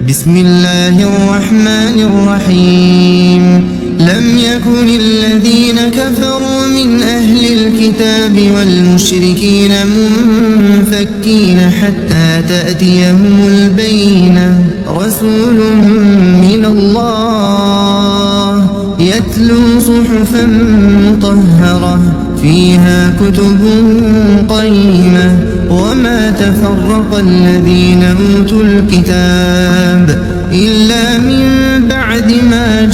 بسم الله الرحمن الرحيم لم يكن الذين كفروا من أهل الكتاب والمشركين منفكين حتى تأتيهم البينة رسول من الله يتلو صحفا مطهرة فيها كتب قيمة وما تفرق الذين أوتوا الكتاب إلا من بعد ما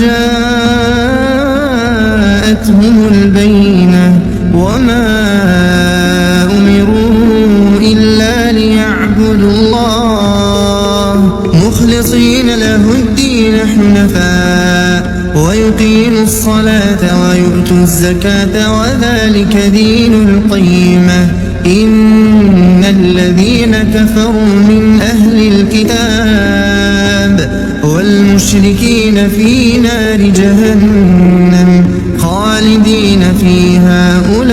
جاءتهم البينة وما أمروا إلا ليعبدوا الله مخلصين له الدين حنفاء ويقيموا الصلاة ويؤتوا الزكاة وذلك دين القيمة إن الذين كفروا من أهل الكتاب والمشركين في نار جهنم خالدين فيها أولئك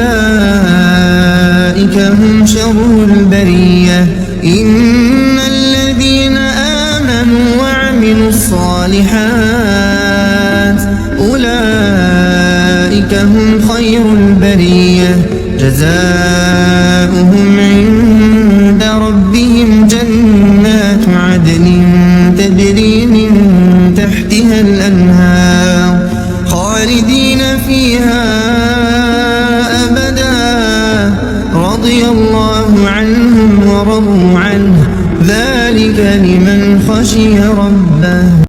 هم شر البرية إن الذين آمنوا وعملوا الصالحات أولئك هم خير البرية جزاؤهم عند ربهم جنات عدن تجري من تحتها الأنهار خالدين فيها